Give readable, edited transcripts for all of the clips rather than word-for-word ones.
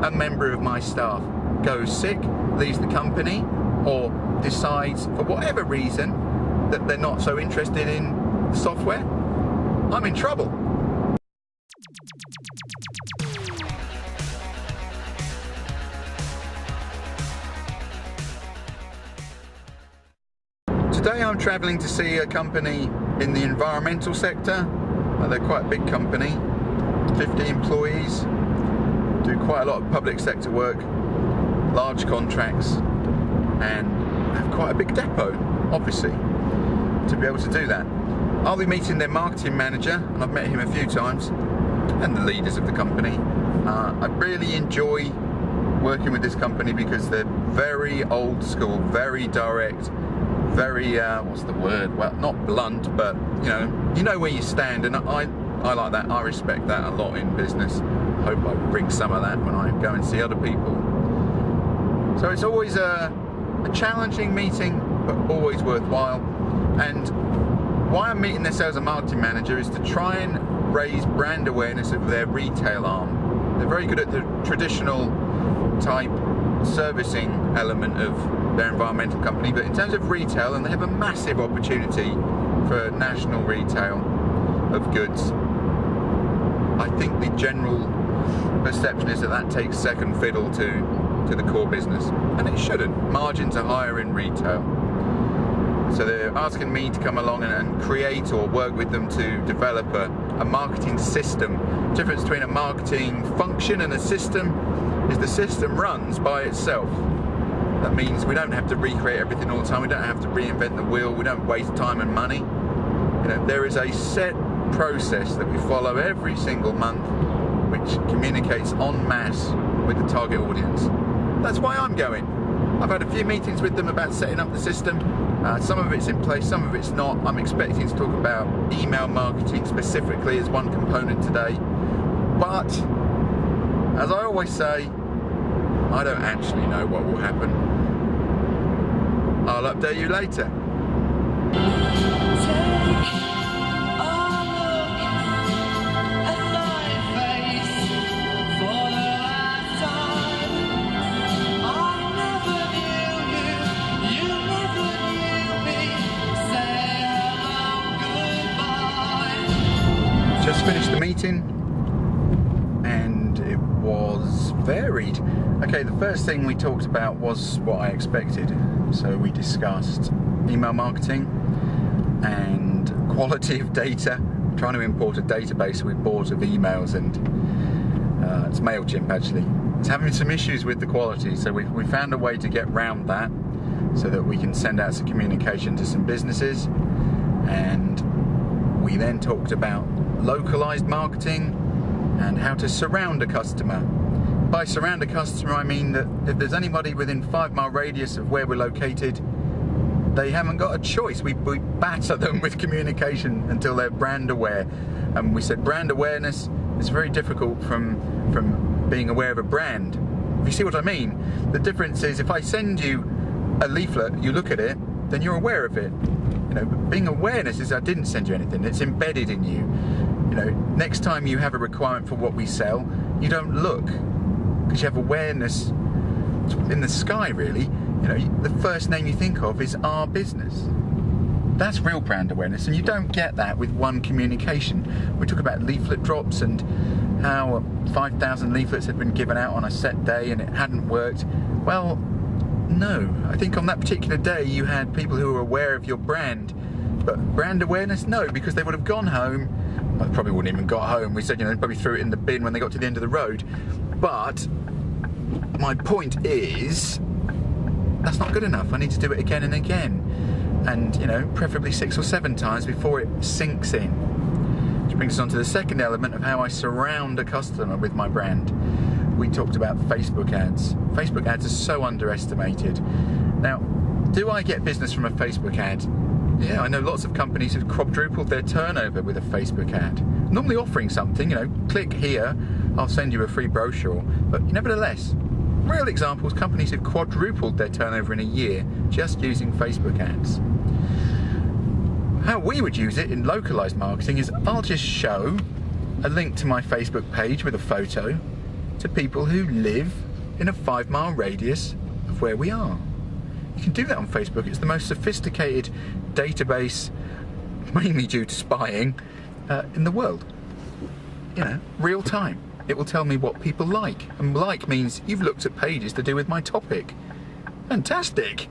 a member of my staff goes sick, leaves the company, or decides for whatever reason that they're not so interested in the software, I'm in trouble. Today I'm travelling to see a company in the environmental sector. They're quite a big company, 50 employees, do quite a lot of public sector work, large contracts, and have quite a big depot, obviously, to be able to do that. I'll be meeting their marketing manager, and I've met him a few times, and the leaders of the company. I really enjoy working with this company because they're very old school, very direct, very, what's the word? Well, not blunt, but you know where you stand, and I like that. I respect that a lot in business. I hope I bring some of that when I go and see other people. So it's always a challenging meeting, but always worthwhile. And why I'm meeting their sales and marketing manager is to try and raise brand awareness of their retail arm. They're very good at the traditional type servicing element of their environmental company, but in terms of retail, and they have a massive opportunity for national retail of goods. I think the general perception is that that takes second fiddle to the core business, and it shouldn't. Margins are higher in retail. So they're asking me to come along and create or work with them to develop a marketing system. The difference between a marketing function and a system is the system runs by itself. That means we don't have to recreate everything all the time, we don't have to reinvent the wheel, we don't waste time and money. There is a set process that we follow every single month which communicates en masse with the target audience. That's why I'm going. I've had a few meetings with them about setting up the system. Some of it's in place, some of it's not. I'm expecting to talk about email marketing specifically as one component today. But, as I always say, I don't actually know what will happen. I'll update you later. Just finished the meeting and it was varied. Okay, the first thing we talked about was what I expected. So we discussed email marketing and quality of data. I'm trying to import a database with boards of emails, and it's MailChimp actually. It's having some issues with the quality, so we found a way to get round that so that we can send out some communication to some businesses. And we then talked about localized marketing and how to surround a customer. By surround a customer, I mean that if there's anybody within 5-mile radius of where we're located, they haven't got a choice. We batter them with communication until they're brand aware. And we said brand awareness is very difficult from being aware of a brand. If you see what I mean, the difference is if I send you a leaflet, you look at it, then you're aware of it. But being awareness is I didn't send you anything, it's embedded in you. Next time you have a requirement for what we sell, you don't look, because you have awareness in the sky, really. The first name you think of is our business. That's real brand awareness, and you don't get that with one communication. We talk about leaflet drops and how 5,000 leaflets had been given out on a set day and it hadn't worked. Well, no. I think on that particular day you had people who were aware of your brand, but brand awareness, no, because they would have gone home. Well, they probably wouldn't even got home. We said, they probably threw it in the bin when they got to the end of the road. But my point is, that's not good enough. I need to do it again and again. And, preferably 6 or 7 times before it sinks in. Which brings us on to the second element of how I surround a customer with my brand. We talked about Facebook ads. Facebook ads are so underestimated. Now, do I get business from a Facebook ad? Yeah, I know lots of companies who've quadrupled their turnover with a Facebook ad. Normally offering something, click here, I'll send you a free brochure. But nevertheless, real examples, companies who've quadrupled their turnover in a year just using Facebook ads. How we would use it in localized marketing is I'll just show a link to my Facebook page with a photo to people who live in a 5-mile radius of where we are. You can do that on Facebook. It's the most sophisticated database, mainly due to spying, in the world. You know, real time. It will tell me what people like. And like means you've looked at pages to do with my topic. Fantastic.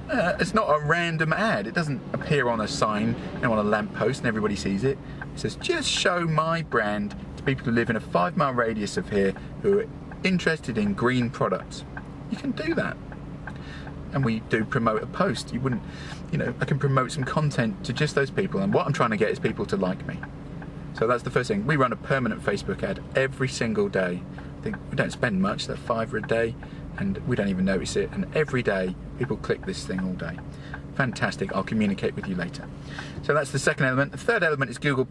It's not a random ad. It doesn't appear on a sign, on a lamppost and everybody sees it. It says, just show my brand to people who live in a 5-mile radius of here who are interested in green products. You can do that. And we do promote a post. You wouldn't, I can promote some content to just those people. And what I'm trying to get is people to like me. So that's the first thing. We run a permanent Facebook ad every single day. I think we don't spend much, that's $5 a day, and we don't even notice it. And every day, people click this thing all day. Fantastic, I'll communicate with you later. So that's the second element. The third element is Google+.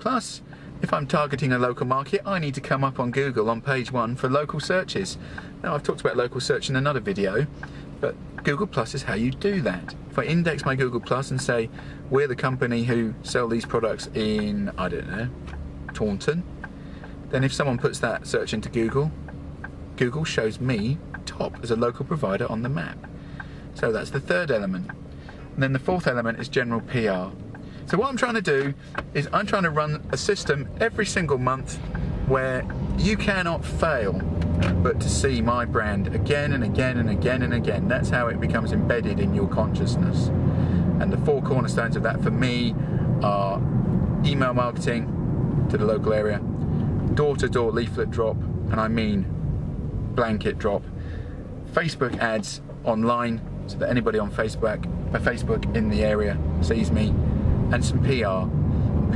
If I'm targeting a local market, I need to come up on Google on page 1 for local searches. Now, I've talked about local search in another video, but Google+ is how you do that. If I index my Google+ and say, we're the company who sell these products in, I don't know, Taunton, then if someone puts that search into Google, Google shows me top as a local provider on the map. So that's the third element. And then the fourth element is general PR. So what I'm trying to do is I'm trying to run a system every single month where you cannot fail but to see my brand again and again and again and again. That's how it becomes embedded in your consciousness. And the 4 cornerstones of that for me are email marketing to the local area, door-to-door leaflet drop, and I mean blanket drop, Facebook ads online so that anybody on Facebook in the area sees me, and some PR.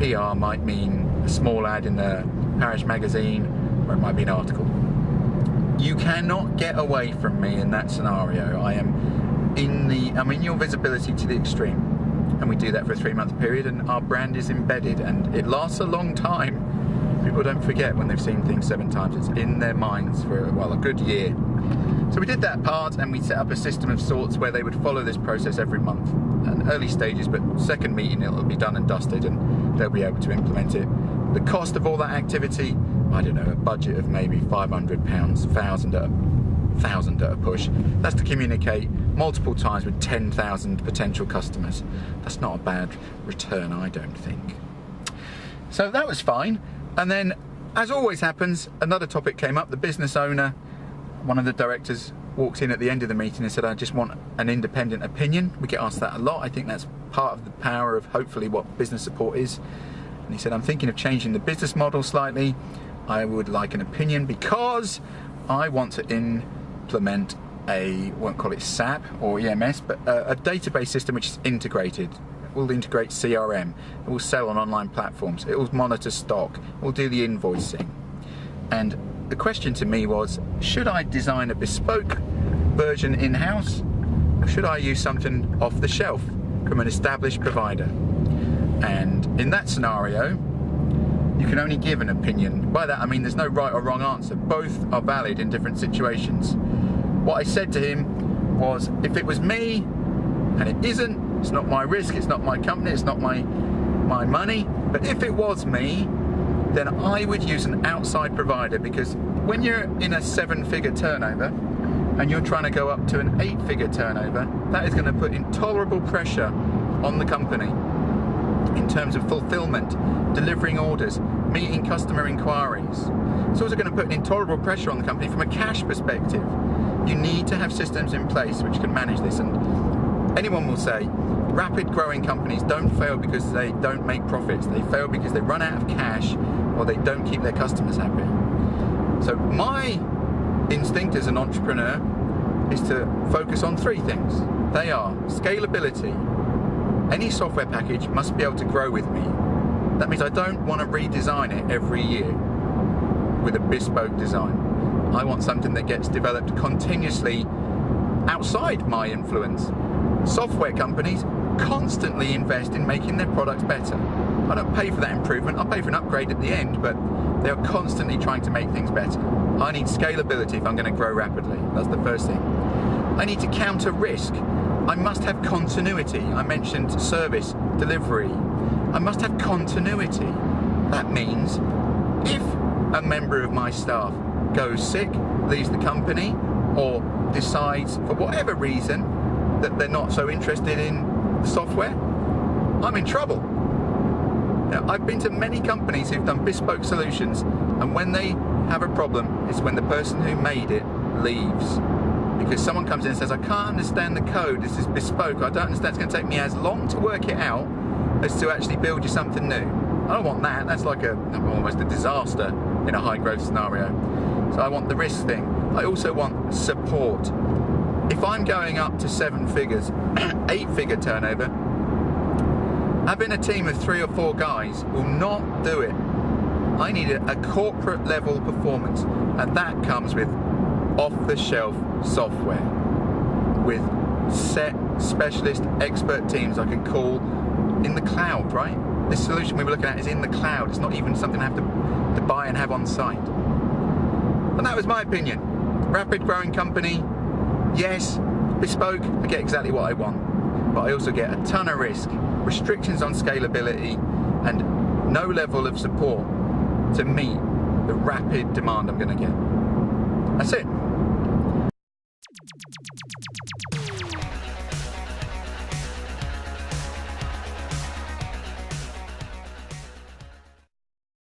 PR might mean a small ad in the parish magazine, or it might be an article. You cannot get away from me in that scenario. I'm in your visibility to the extreme. And we do that for a 3-month period, and our brand is embedded, and it lasts a long time. People don't forget when they've seen things 7 times. It's in their minds for, a good year. So we did that part, and we set up a system of sorts where they would follow this process every month. And early stages, but second meeting it'll be done and dusted, and they'll be able to implement it. The cost of all that activity, I don't know, a budget of maybe £500, £1,000 at a push. That's to communicate multiple times with 10,000 potential customers. That's not a bad return, I don't think. So that was fine. And then, as always happens, another topic came up. The business owner, one of the directors, walked in at the end of the meeting and said, I just want an independent opinion. We get asked that a lot. I think that's part of the power of hopefully what business support is. And he said, I'm thinking of changing the business model slightly. I would like an opinion because I want to implement I won't call it SAP or EMS, but a database system which is integrated. It will integrate CRM. It will sell on online platforms. It will monitor stock. It will do the invoicing. And the question to me was, should I design a bespoke version in-house, or should I use something off the shelf from an established provider? And in that scenario, you can only give an opinion. By that I mean there's no right or wrong answer. Both are valid in different situations. What I said to him was, if it was me, and it isn't, it's not my risk, it's not my company, it's not my money, but if it was me, then I would use an outside provider, because when you're in a 7-figure turnover and you're trying to go up to an 8-figure turnover, that is going to put intolerable pressure on the company in terms of fulfillment, delivering orders, meeting customer inquiries. It's also going to put intolerable pressure on the company from a cash perspective. You need to have systems in place which can manage this. And anyone will say, rapid growing companies don't fail because they don't make profits. They fail because they run out of cash or they don't keep their customers happy. So my instinct as an entrepreneur is to focus on 3 things. They are scalability. Any software package must be able to grow with me. That means I don't want to redesign it every year with a bespoke design. I want something that gets developed continuously outside my influence. Software companies constantly invest in making their products better. I don't pay for that improvement, I'll pay for an upgrade at the end, but they are constantly trying to make things better. I need scalability if I'm going to grow rapidly. That's the first thing. I need to counter risk. I must have continuity. I mentioned service, delivery. I must have continuity. That means if a member of my staff goes sick, leaves the company, or decides for whatever reason that they're not so interested in the software, I'm in trouble. Now, I've been to many companies who've done bespoke solutions, and when they have a problem, it's when the person who made it leaves. Because someone comes in and says, I can't understand the code, this is bespoke, I don't understand, it's going to take me as long to work it out as to actually build you something new. I don't want that, that's like almost a disaster in a high growth scenario. So I want the risk thing. I also want support. If I'm going up to 7 figures, 8-figure turnover, having a team of 3 or 4 guys will not do it. I need a corporate level performance, and that comes with off-the-shelf software, with set specialist expert teams I can call in the cloud, right? This solution we were looking at is in the cloud. It's not even something I have to buy and have on site. And that was my opinion. Rapid growing company, yes. Bespoke, I get exactly what I want, but I also get a ton of risk, restrictions on scalability, and no level of support to meet the rapid demand I'm going to get. That's it.